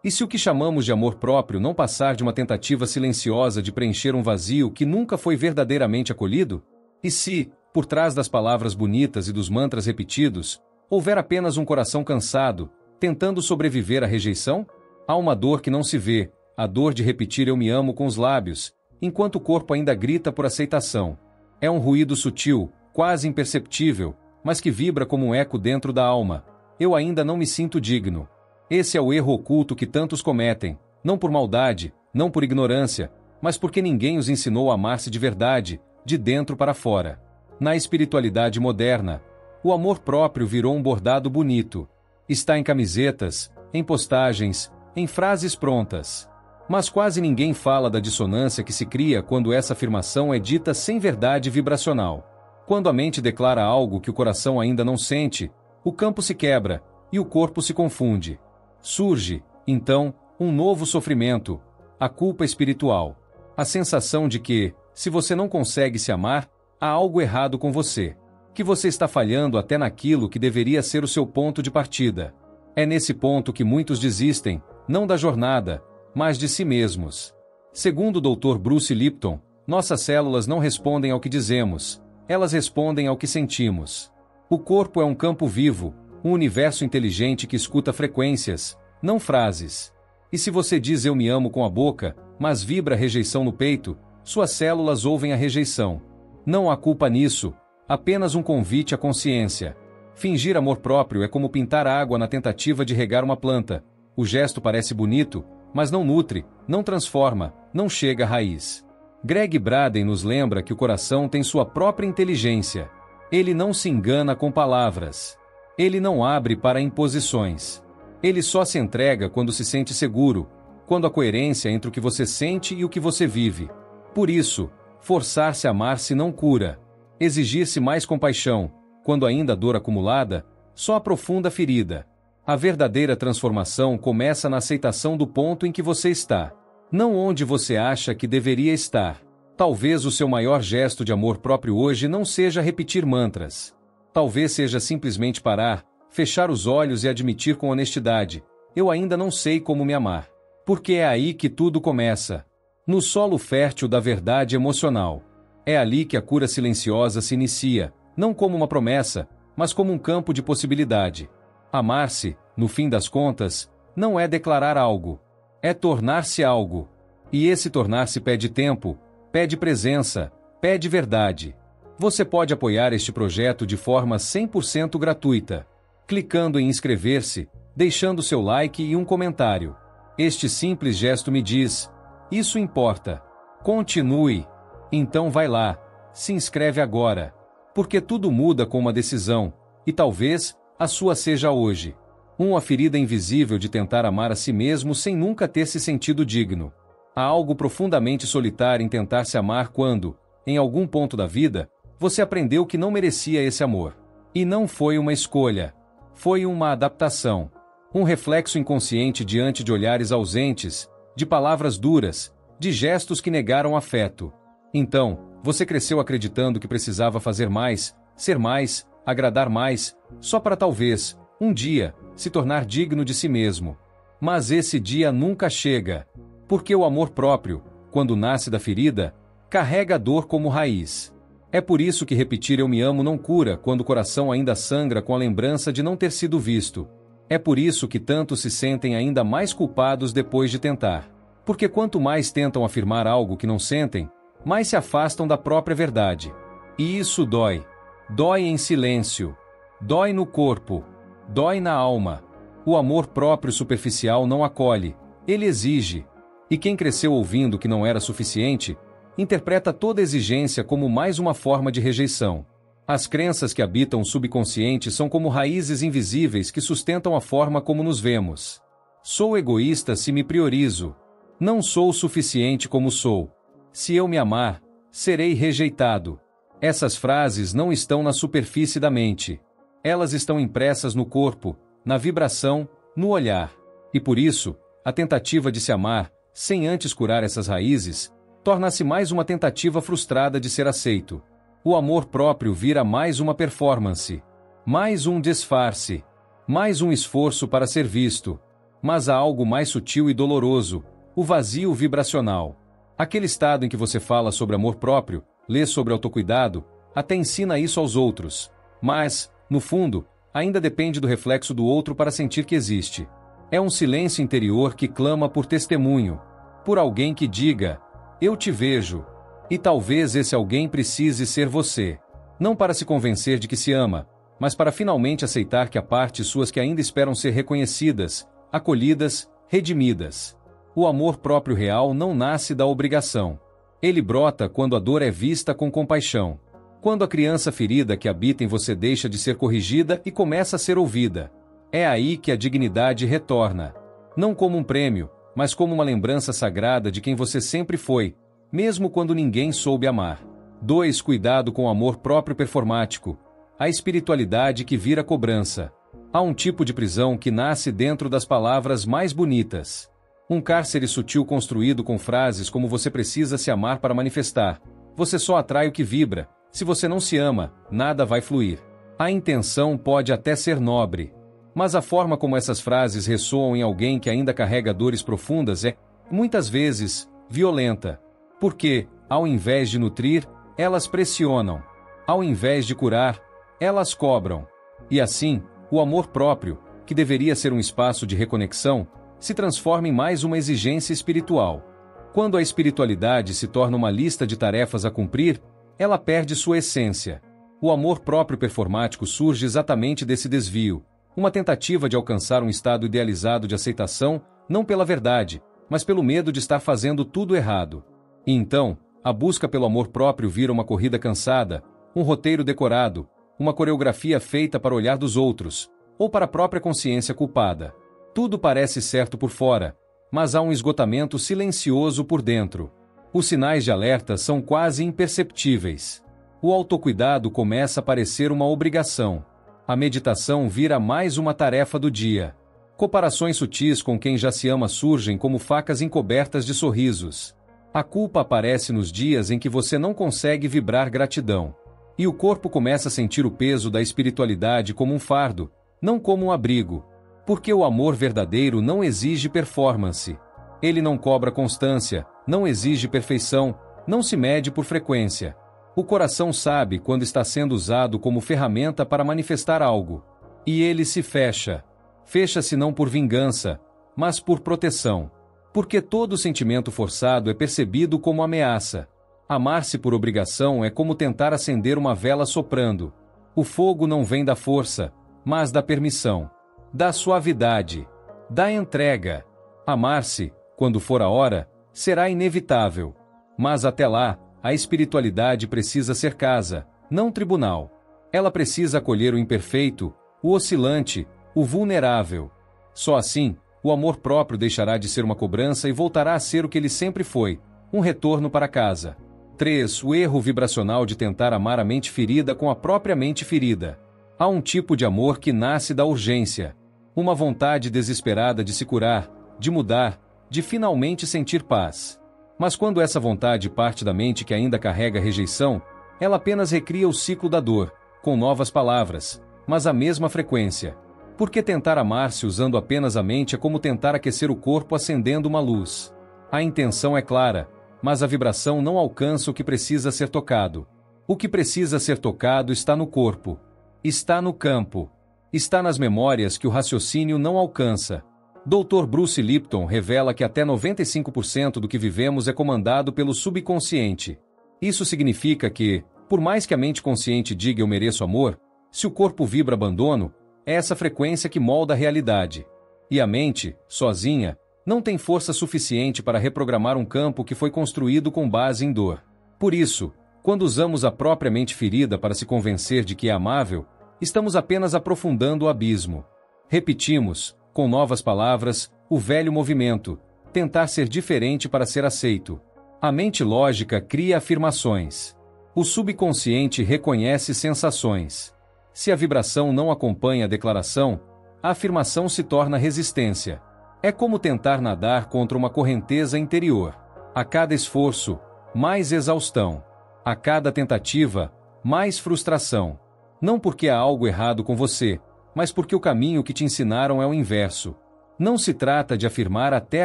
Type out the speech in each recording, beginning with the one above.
E se o que chamamos de amor próprio não passar de uma tentativa silenciosa de preencher um vazio que nunca foi verdadeiramente acolhido? E se, por trás das palavras bonitas e dos mantras repetidos, houver apenas um coração cansado, tentando sobreviver à rejeição? Há uma dor que não se vê, a dor de repetir eu me amo com os lábios, enquanto o corpo ainda grita por aceitação. É um ruído sutil, quase imperceptível, mas que vibra como um eco dentro da alma. Eu ainda não me sinto digno. Esse é o erro oculto que tantos cometem, não por maldade, não por ignorância, mas porque ninguém os ensinou a amar-se de verdade, de dentro para fora. Na espiritualidade moderna, o amor próprio virou um bordado bonito. Está em camisetas, em postagens, em frases prontas. Mas quase ninguém fala da dissonância que se cria quando essa afirmação é dita sem verdade vibracional. Quando a mente declara algo que o coração ainda não sente, o campo se quebra e o corpo se confunde. Surge, então, um novo sofrimento, a culpa espiritual. A sensação de que, se você não consegue se amar, há algo errado com você. Que você está falhando até naquilo que deveria ser o seu ponto de partida. É nesse ponto que muitos desistem, não da jornada, mas de si mesmos. Segundo o Dr. Bruce Lipton, nossas células não respondem ao que dizemos, elas respondem ao que sentimos. O corpo é um campo vivo, um universo inteligente que escuta frequências, não frases. E se você diz eu me amo com a boca, mas vibra rejeição no peito, suas células ouvem a rejeição. Não há culpa nisso, apenas um convite à consciência. Fingir amor próprio é como pintar água na tentativa de regar uma planta. O gesto parece bonito, mas não nutre, não transforma, não chega à raiz. Greg Braden nos lembra que o coração tem sua própria inteligência. Ele não se engana com palavras. Ele não abre para imposições. Ele só se entrega quando se sente seguro, quando há coerência entre o que você sente e o que você vive. Por isso, forçar-se a amar-se não cura. Exigir-se mais compaixão, quando ainda há dor acumulada, só aprofunda a ferida. A verdadeira transformação começa na aceitação do ponto em que você está, não onde você acha que deveria estar. Talvez o seu maior gesto de amor próprio hoje não seja repetir mantras. Talvez seja simplesmente parar, fechar os olhos e admitir com honestidade: eu ainda não sei como me amar. Porque é aí que tudo começa. No solo fértil da verdade emocional. É ali que a cura silenciosa se inicia, não como uma promessa, mas como um campo de possibilidade. Amar-se, no fim das contas, não é declarar algo. É tornar-se algo. E esse tornar-se pede tempo, pede presença, pede verdade. Você pode apoiar este projeto de forma 100% gratuita, clicando em inscrever-se, deixando seu like e um comentário. Este simples gesto me diz: isso importa. Continue. Então vai lá, se inscreve agora. Porque tudo muda com uma decisão, e talvez a sua seja hoje. Uma ferida invisível de tentar amar a si mesmo sem nunca ter se sentido digno. Há algo profundamente solitário em tentar se amar quando, em algum ponto da vida, você aprendeu que não merecia esse amor. E não foi uma escolha. Foi uma adaptação. Um reflexo inconsciente diante de olhares ausentes, de palavras duras, de gestos que negaram afeto. Então, você cresceu acreditando que precisava fazer mais, ser mais, agradar mais, só para talvez, um dia, se tornar digno de si mesmo. Mas esse dia nunca chega. Porque o amor próprio, quando nasce da ferida, carrega a dor como raiz. É por isso que repetir eu me amo não cura quando o coração ainda sangra com a lembrança de não ter sido visto. É por isso que tantos se sentem ainda mais culpados depois de tentar. Porque quanto mais tentam afirmar algo que não sentem, mais se afastam da própria verdade. E isso dói. Dói em silêncio. Dói no corpo. Dói na alma. O amor próprio superficial não acolhe. Ele exige. E quem cresceu ouvindo que não era suficiente, interpreta toda exigência como mais uma forma de rejeição. As crenças que habitam o subconsciente são como raízes invisíveis que sustentam a forma como nos vemos. Sou egoísta se me priorizo. Não sou o suficiente como sou. Se eu me amar, serei rejeitado. Essas frases não estão na superfície da mente. Elas estão impressas no corpo, na vibração, no olhar. E por isso, a tentativa de se amar, sem antes curar essas raízes, torna-se mais uma tentativa frustrada de ser aceito. O amor próprio vira mais uma performance, mais um disfarce, mais um esforço para ser visto. Mas há algo mais sutil e doloroso, o vazio vibracional. Aquele estado em que você fala sobre amor próprio, lê sobre autocuidado, até ensina isso aos outros. Mas, no fundo, ainda depende do reflexo do outro para sentir que existe. É um silêncio interior que clama por testemunho. Por alguém que diga, eu te vejo. E talvez esse alguém precise ser você. Não para se convencer de que se ama, mas para finalmente aceitar que há partes suas que ainda esperam ser reconhecidas, acolhidas, redimidas. O amor próprio real não nasce da obrigação. Ele brota quando a dor é vista com compaixão. Quando a criança ferida que habita em você deixa de ser corrigida e começa a ser ouvida. É aí que a dignidade retorna. Não como um prêmio, mas como uma lembrança sagrada de quem você sempre foi, mesmo quando ninguém soube amar. 2. Cuidado com o amor próprio performático. A espiritualidade que vira cobrança. Há um tipo de prisão que nasce dentro das palavras mais bonitas. Um cárcere sutil construído com frases como você precisa se amar para manifestar. Você só atrai o que vibra. Se você não se ama, nada vai fluir. A intenção pode até ser nobre. Mas a forma como essas frases ressoam em alguém que ainda carrega dores profundas é, muitas vezes, violenta. Porque, ao invés de nutrir, elas pressionam. Ao invés de curar, elas cobram. E assim, o amor próprio, que deveria ser um espaço de reconexão, se transforma em mais uma exigência espiritual. Quando a espiritualidade se torna uma lista de tarefas a cumprir, ela perde sua essência. O amor próprio performático surge exatamente desse desvio, uma tentativa de alcançar um estado idealizado de aceitação, não pela verdade, mas pelo medo de estar fazendo tudo errado. E então, a busca pelo amor próprio vira uma corrida cansada, um roteiro decorado, uma coreografia feita para o olhar dos outros, ou para a própria consciência culpada. Tudo parece certo por fora, mas há um esgotamento silencioso por dentro. Os sinais de alerta são quase imperceptíveis. O autocuidado começa a parecer uma obrigação. A meditação vira mais uma tarefa do dia. Comparações sutis com quem já se ama surgem como facas encobertas de sorrisos. A culpa aparece nos dias em que você não consegue vibrar gratidão. E o corpo começa a sentir o peso da espiritualidade como um fardo, não como um abrigo. Porque o amor verdadeiro não exige performance. Ele não cobra constância, não exige perfeição, não se mede por frequência. O coração sabe quando está sendo usado como ferramenta para manifestar algo. E ele se fecha. Fecha-se não por vingança, mas por proteção. Porque todo sentimento forçado é percebido como ameaça. Amar-se por obrigação é como tentar acender uma vela soprando. O fogo não vem da força, mas da permissão. Da suavidade, da entrega. Amar-se, quando for a hora, será inevitável. Mas até lá, a espiritualidade precisa ser casa, não tribunal. Ela precisa acolher o imperfeito, o oscilante, o vulnerável. Só assim, o amor próprio deixará de ser uma cobrança e voltará a ser o que ele sempre foi, um retorno para casa. 3. O erro vibracional de tentar amar a mente ferida com a própria mente ferida. Há um tipo de amor que nasce da urgência. Uma vontade desesperada de se curar, de mudar, de finalmente sentir paz. Mas quando essa vontade parte da mente que ainda carrega rejeição, ela apenas recria o ciclo da dor, com novas palavras, mas a mesma frequência. Porque tentar amar-se usando apenas a mente é como tentar aquecer o corpo acendendo uma luz. A intenção é clara, mas a vibração não alcança o que precisa ser tocado. O que precisa ser tocado está no corpo. Está no campo. Está nas memórias que o raciocínio não alcança. Dr. Bruce Lipton revela que até 95% do que vivemos é comandado pelo subconsciente. Isso significa que, por mais que a mente consciente diga eu mereço amor, se o corpo vibra abandono, é essa frequência que molda a realidade. E a mente, sozinha, não tem força suficiente para reprogramar um campo que foi construído com base em dor. Por isso, quando usamos a própria mente ferida para se convencer de que é amável, estamos apenas aprofundando o abismo. Repetimos, com novas palavras, o velho movimento, tentar ser diferente para ser aceito. A mente lógica cria afirmações. O subconsciente reconhece sensações. Se a vibração não acompanha a declaração, a afirmação se torna resistência. É como tentar nadar contra uma correnteza interior. A cada esforço, mais exaustão. A cada tentativa, mais frustração. Não porque há algo errado com você, mas porque o caminho que te ensinaram é o inverso. Não se trata de afirmar até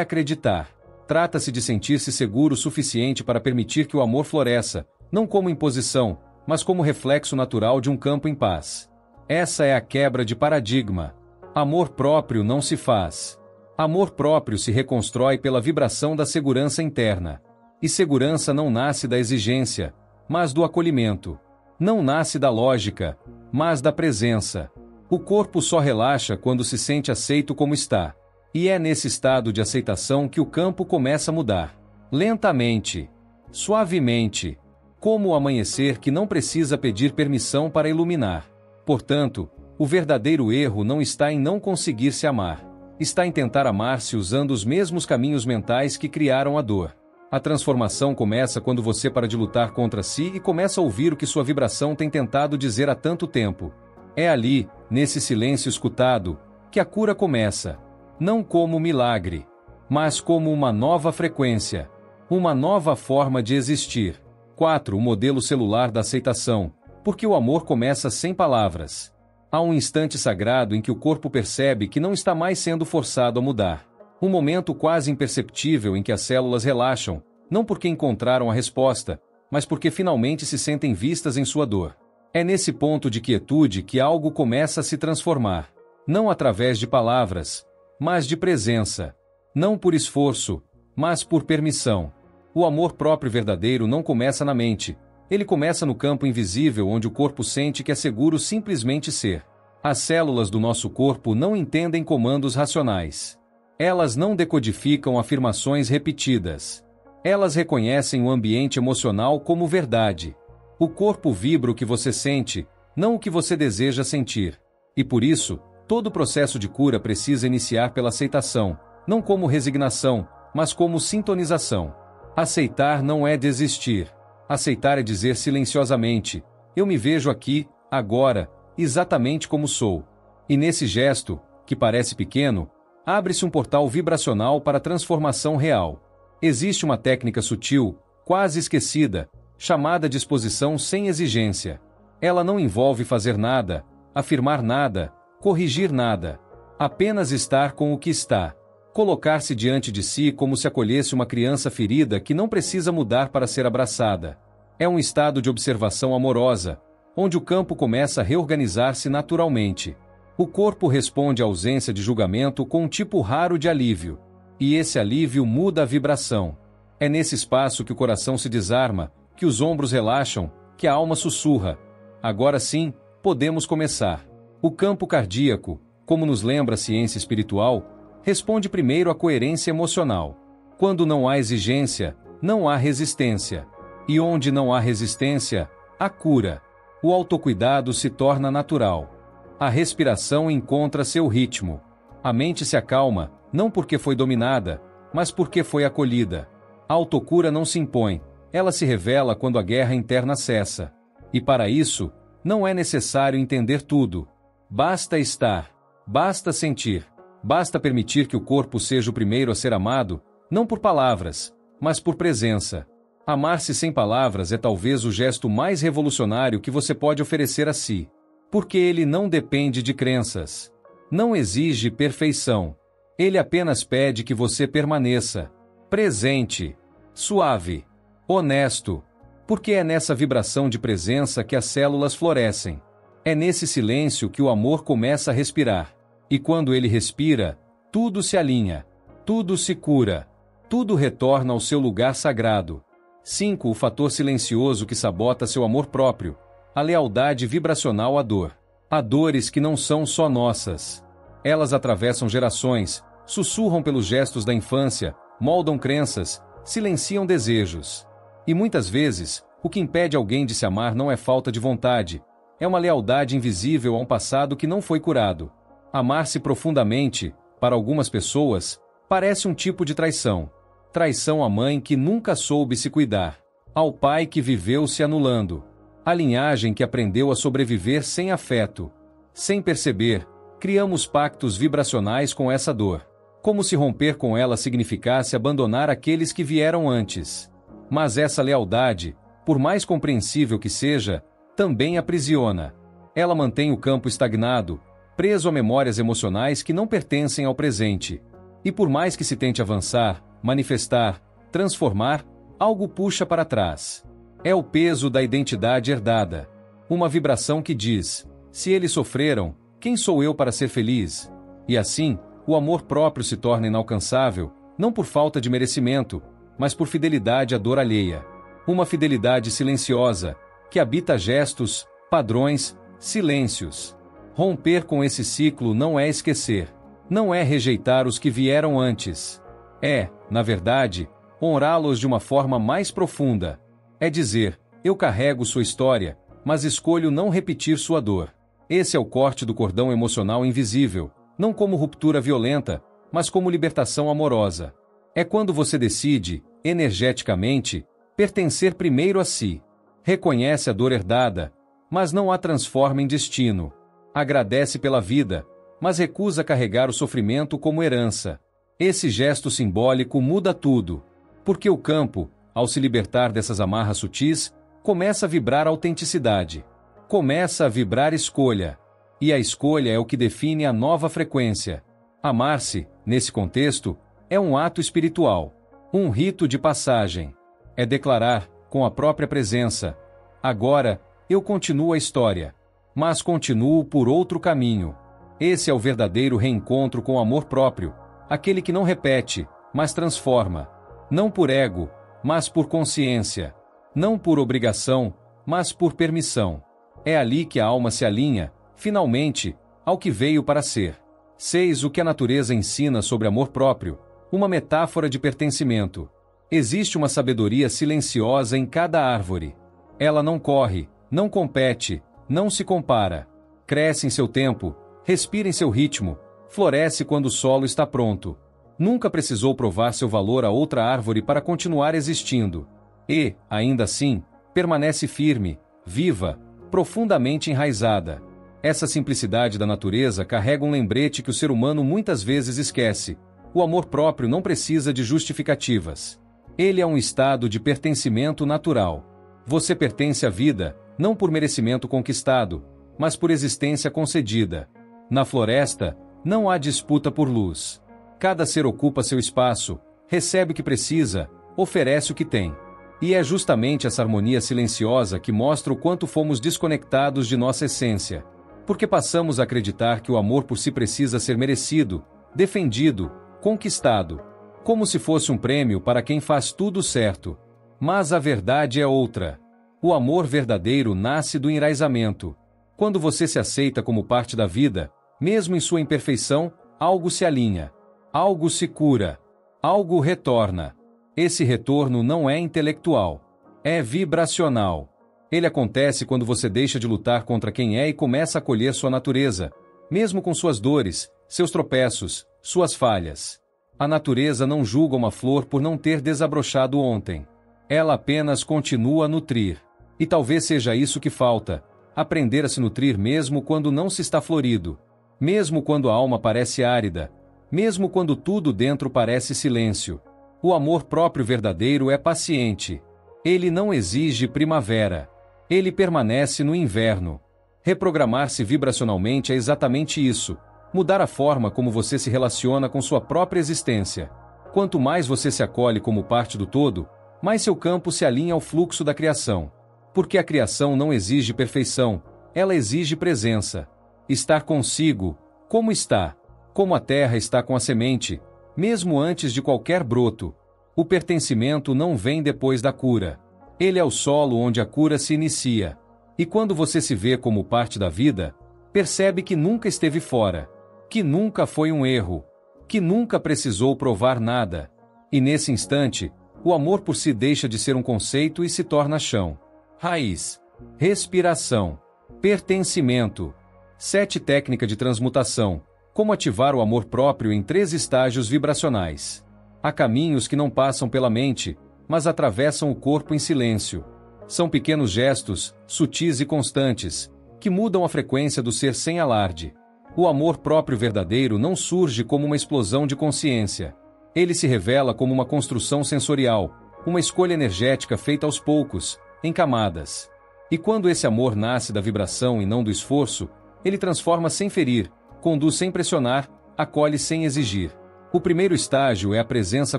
acreditar. Trata-se de sentir-se seguro o suficiente para permitir que o amor floresça, não como imposição, mas como reflexo natural de um campo em paz. Essa é a quebra de paradigma. Amor próprio não se faz. Amor próprio se reconstrói pela vibração da segurança interna. E segurança não nasce da exigência, mas do acolhimento. Não nasce da lógica, mas da presença. O corpo só relaxa quando se sente aceito como está. E é nesse estado de aceitação que o campo começa a mudar. Lentamente, suavemente, como o amanhecer que não precisa pedir permissão para iluminar. Portanto, o verdadeiro erro não está em não conseguir se amar. Está em tentar amar-se usando os mesmos caminhos mentais que criaram a dor. A transformação começa quando você para de lutar contra si e começa a ouvir o que sua vibração tem tentado dizer há tanto tempo. É ali, nesse silêncio escutado, que a cura começa. Não como milagre, mas como uma nova frequência. Uma nova forma de existir. 4. O modelo celular da aceitação. Porque o amor começa sem palavras. Há um instante sagrado em que o corpo percebe que não está mais sendo forçado a mudar. Um momento quase imperceptível em que as células relaxam, não porque encontraram a resposta, mas porque finalmente se sentem vistas em sua dor. É nesse ponto de quietude que algo começa a se transformar. Não através de palavras, mas de presença. Não por esforço, mas por permissão. O amor próprio verdadeiro não começa na mente. Ele começa no campo invisível onde o corpo sente que é seguro simplesmente ser. As células do nosso corpo não entendem comandos racionais. Elas não decodificam afirmações repetidas. Elas reconhecem o ambiente emocional como verdade. O corpo vibra o que você sente, não o que você deseja sentir. E por isso, todo processo de cura precisa iniciar pela aceitação, não como resignação, mas como sintonização. Aceitar não é desistir. Aceitar é dizer silenciosamente: eu me vejo aqui, agora, exatamente como sou. E nesse gesto, que parece pequeno, abre-se um portal vibracional para a transformação real. Existe uma técnica sutil, quase esquecida, chamada disposição sem exigência. Ela não envolve fazer nada, afirmar nada, corrigir nada. Apenas estar com o que está. Colocar-se diante de si como se acolhesse uma criança ferida que não precisa mudar para ser abraçada. É um estado de observação amorosa, onde o campo começa a reorganizar-se naturalmente. O corpo responde à ausência de julgamento com um tipo raro de alívio. E esse alívio muda a vibração. É nesse espaço que o coração se desarma, que os ombros relaxam, que a alma sussurra. Agora sim, podemos começar. O campo cardíaco, como nos lembra a ciência espiritual, responde primeiro à coerência emocional. Quando não há exigência, não há resistência. E onde não há resistência, há cura. O autocuidado se torna natural. A respiração encontra seu ritmo. A mente se acalma, não porque foi dominada, mas porque foi acolhida. A autocura não se impõe, ela se revela quando a guerra interna cessa. E para isso, não é necessário entender tudo. Basta estar, basta sentir. Basta permitir que o corpo seja o primeiro a ser amado, não por palavras, mas por presença. Amar-se sem palavras é talvez o gesto mais revolucionário que você pode oferecer a si. Porque ele não depende de crenças. Não exige perfeição. Ele apenas pede que você permaneça presente, suave, honesto. Porque é nessa vibração de presença que as células florescem. É nesse silêncio que o amor começa a respirar. E quando ele respira, tudo se alinha, tudo se cura, tudo retorna ao seu lugar sagrado. 5. O fator silencioso que sabota seu amor próprio. A lealdade vibracional à dor. Há dores que não são só nossas. Elas atravessam gerações, sussurram pelos gestos da infância, moldam crenças, silenciam desejos. E muitas vezes, o que impede alguém de se amar não é falta de vontade, é uma lealdade invisível a um passado que não foi curado. Amar-se profundamente, para algumas pessoas, parece um tipo de traição. Traição à mãe que nunca soube se cuidar, ao pai que viveu se anulando, à linhagem que aprendeu a sobreviver sem afeto. Sem perceber, criamos pactos vibracionais com essa dor, como se romper com ela significasse abandonar aqueles que vieram antes. Mas essa lealdade, por mais compreensível que seja, também aprisiona. Ela mantém o campo estagnado, preso a memórias emocionais que não pertencem ao presente. E por mais que se tente avançar, manifestar, transformar, algo puxa para trás. É o peso da identidade herdada. Uma vibração que diz: se eles sofreram, quem sou eu para ser feliz? E assim, o amor próprio se torna inalcançável, não por falta de merecimento, mas por fidelidade à dor alheia. Uma fidelidade silenciosa, que habita gestos, padrões, silêncios. Romper com esse ciclo não é esquecer. Não é rejeitar os que vieram antes. É, na verdade, honrá-los de uma forma mais profunda. É dizer: eu carrego sua história, mas escolho não repetir sua dor. Esse é o corte do cordão emocional invisível, não como ruptura violenta, mas como libertação amorosa. É quando você decide, energeticamente, pertencer primeiro a si. Reconhece a dor herdada, mas não a transforma em destino. Agradece pela vida, mas recusa carregar o sofrimento como herança. Esse gesto simbólico muda tudo, porque o campo, ao se libertar dessas amarras sutis, começa a vibrar autenticidade. Começa a vibrar escolha. E a escolha é o que define a nova frequência. Amar-se, nesse contexto, é um ato espiritual, um rito de passagem. É declarar, com a própria presença: agora, eu continuo a história, mas continuo por outro caminho. Esse é o verdadeiro reencontro com o amor próprio, aquele que não repete, mas transforma. Não por ego, mas por consciência. Não por obrigação, mas por permissão. É ali que a alma se alinha, finalmente, ao que veio para ser. 6. O que a natureza ensina sobre amor próprio, uma metáfora de pertencimento. Existe uma sabedoria silenciosa em cada árvore. Ela não corre, não compete, não se compara. Cresce em seu tempo, respira em seu ritmo, floresce quando o solo está pronto. Nunca precisou provar seu valor a outra árvore para continuar existindo. E, ainda assim, permanece firme, viva, profundamente enraizada. Essa simplicidade da natureza carrega um lembrete que o ser humano muitas vezes esquece. O amor próprio não precisa de justificativas. Ele é um estado de pertencimento natural. Você pertence à vida, não por merecimento conquistado, mas por existência concedida. Na floresta, não há disputa por luz. Cada ser ocupa seu espaço, recebe o que precisa, oferece o que tem. E é justamente essa harmonia silenciosa que mostra o quanto fomos desconectados de nossa essência. Porque passamos a acreditar que o amor por si precisa ser merecido, defendido, conquistado, como se fosse um prêmio para quem faz tudo certo. Mas a verdade é outra. O amor verdadeiro nasce do enraizamento. Quando você se aceita como parte da vida, mesmo em sua imperfeição, algo se alinha, algo se cura, algo retorna. Esse retorno não é intelectual, é vibracional. Ele acontece quando você deixa de lutar contra quem é e começa a acolher sua natureza, mesmo com suas dores, seus tropeços, suas falhas. A natureza não julga uma flor por não ter desabrochado ontem. Ela apenas continua a nutrir. E talvez seja isso que falta: aprender a se nutrir mesmo quando não se está florido, mesmo quando a alma parece árida, mesmo quando tudo dentro parece silêncio. O amor próprio verdadeiro é paciente. Ele não exige primavera. Ele permanece no inverno. Reprogramar-se vibracionalmente é exatamente isso: mudar a forma como você se relaciona com sua própria existência. Quanto mais você se acolhe como parte do todo, mais seu campo se alinha ao fluxo da criação. Porque a criação não exige perfeição, ela exige presença. Estar consigo, como está, como a terra está com a semente, mesmo antes de qualquer broto. O pertencimento não vem depois da cura. Ele é o solo onde a cura se inicia. E quando você se vê como parte da vida, percebe que nunca esteve fora, que nunca foi um erro, que nunca precisou provar nada. E nesse instante, o amor por si deixa de ser um conceito e se torna chão, raiz, respiração, pertencimento. 7. Técnica de transmutação. Como ativar o amor próprio em 3 estágios vibracionais. Há caminhos que não passam pela mente, mas atravessam o corpo em silêncio. São pequenos gestos, sutis e constantes, que mudam a frequência do ser sem alarde. O amor próprio verdadeiro não surge como uma explosão de consciência. Ele se revela como uma construção sensorial, uma escolha energética feita aos poucos, em camadas. E quando esse amor nasce da vibração e não do esforço, ele transforma sem ferir, conduz sem pressionar, acolhe sem exigir. O primeiro estágio é a presença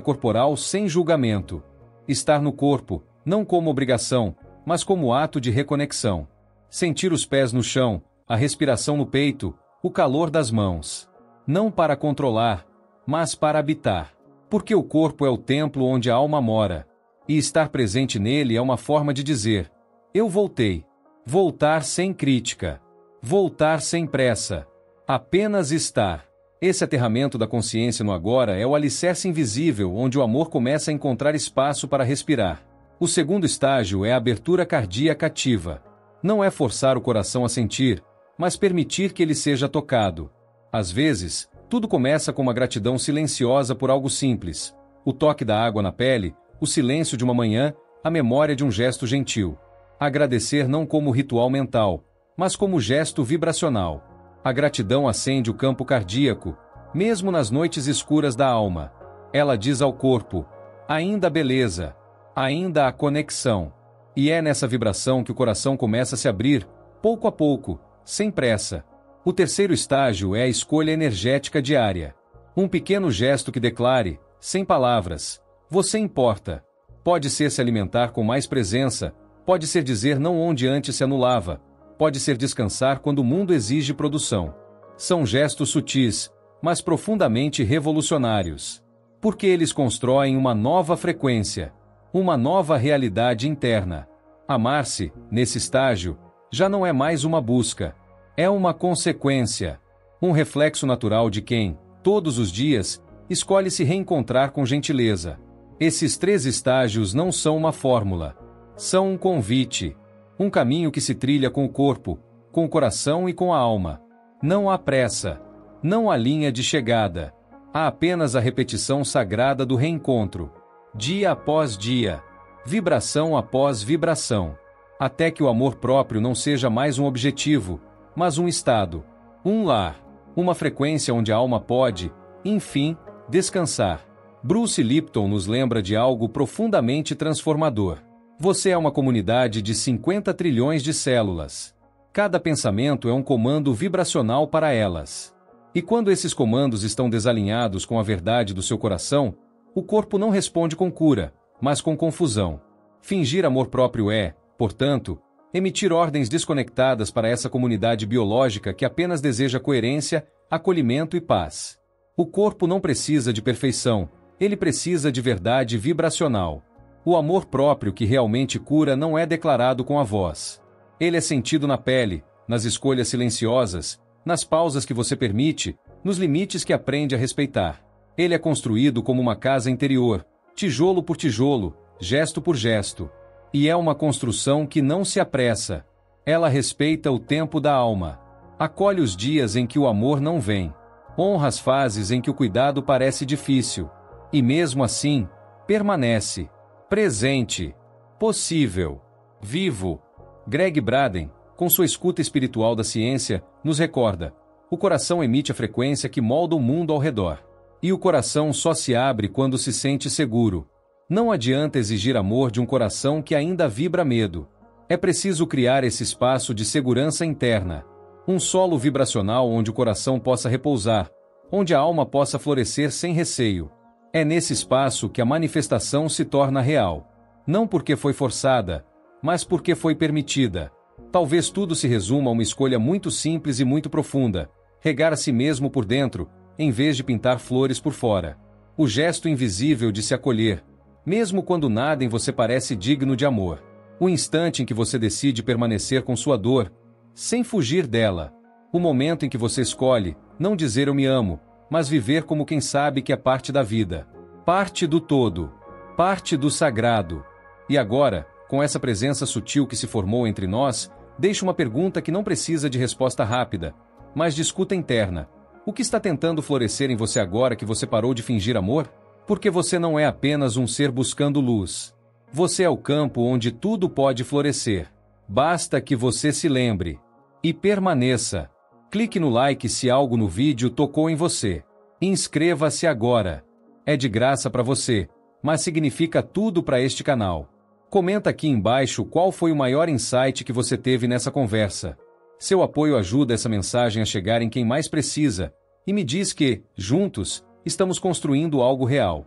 corporal sem julgamento. Estar no corpo, não como obrigação, mas como ato de reconexão. Sentir os pés no chão, a respiração no peito, o calor das mãos. Não para controlar, mas para habitar. Porque o corpo é o templo onde a alma mora. E estar presente nele é uma forma de dizer: eu voltei. Voltar sem crítica. Voltar sem pressa. Apenas estar. Esse aterramento da consciência no agora é o alicerce invisível onde o amor começa a encontrar espaço para respirar. O segundo estágio é a abertura cardíaca ativa. Não é forçar o coração a sentir, mas permitir que ele seja tocado. Às vezes, tudo começa com uma gratidão silenciosa por algo simples. O toque da água na pele, o silêncio de uma manhã, a memória de um gesto gentil. Agradecer não como ritual mental, mas como gesto vibracional. A gratidão acende o campo cardíaco, mesmo nas noites escuras da alma. Ela diz ao corpo: ainda há beleza, ainda há conexão. E é nessa vibração que o coração começa a se abrir, pouco a pouco, sem pressa. O terceiro estágio é a escolha energética diária. Um pequeno gesto que declare, sem palavras: você importa. Pode ser se alimentar com mais presença, pode ser dizer não onde antes se anulava, pode ser descansar quando o mundo exige produção. São gestos sutis, mas profundamente revolucionários. Porque eles constroem uma nova frequência, uma nova realidade interna. Amar-se, nesse estágio, já não é mais uma busca. É uma consequência. Um reflexo natural de quem, todos os dias, escolhe se reencontrar com gentileza. Esses 3 estágios não são uma fórmula. São um convite. Um caminho que se trilha com o corpo, com o coração e com a alma. Não há pressa. Não há linha de chegada. Há apenas a repetição sagrada do reencontro. Dia após dia. Vibração após vibração. Até que o amor próprio não seja mais um objetivo, mas um estado. Um lar. Uma frequência onde a alma pode, enfim, descansar. Bruce Lipton nos lembra de algo profundamente transformador. Você é uma comunidade de 50 trilhões de células. Cada pensamento é um comando vibracional para elas. E quando esses comandos estão desalinhados com a verdade do seu coração, o corpo não responde com cura, mas com confusão. Fingir amor próprio é, portanto, emitir ordens desconectadas para essa comunidade biológica que apenas deseja coerência, acolhimento e paz. O corpo não precisa de perfeição, ele precisa de verdade vibracional. O amor próprio que realmente cura não é declarado com a voz. Ele é sentido na pele, nas escolhas silenciosas, nas pausas que você permite, nos limites que aprende a respeitar. Ele é construído como uma casa interior, tijolo por tijolo, gesto por gesto. E é uma construção que não se apressa. Ela respeita o tempo da alma. Acolhe os dias em que o amor não vem. Honra as fases em que o cuidado parece difícil. E mesmo assim, permanece. Presente. Possível. Vivo. Greg Braden, com sua escuta espiritual da ciência, nos recorda: o coração emite a frequência que molda o mundo ao redor. E o coração só se abre quando se sente seguro. Não adianta exigir amor de um coração que ainda vibra medo. É preciso criar esse espaço de segurança interna. Um solo vibracional onde o coração possa repousar, onde a alma possa florescer sem receio. É nesse espaço que a manifestação se torna real. Não porque foi forçada, mas porque foi permitida. Talvez tudo se resuma a uma escolha muito simples e muito profunda: regar a si mesmo por dentro, em vez de pintar flores por fora. O gesto invisível de se acolher, mesmo quando nada em você parece digno de amor. O instante em que você decide permanecer com sua dor, sem fugir dela. O momento em que você escolhe, não dizer eu me amo, mas viver como quem sabe que é parte da vida. Parte do todo. Parte do sagrado. E agora, com essa presença sutil que se formou entre nós, deixo uma pergunta que não precisa de resposta rápida, mas de escuta interna. O que está tentando florescer em você agora que você parou de fingir amor? Porque você não é apenas um ser buscando luz. Você é o campo onde tudo pode florescer. Basta que você se lembre. E permaneça. Clique no like se algo no vídeo tocou em você. Inscreva-se agora. É de graça para você, mas significa tudo para este canal. Comenta aqui embaixo qual foi o maior insight que você teve nessa conversa. Seu apoio ajuda essa mensagem a chegar em quem mais precisa, e me diz que, juntos, estamos construindo algo real.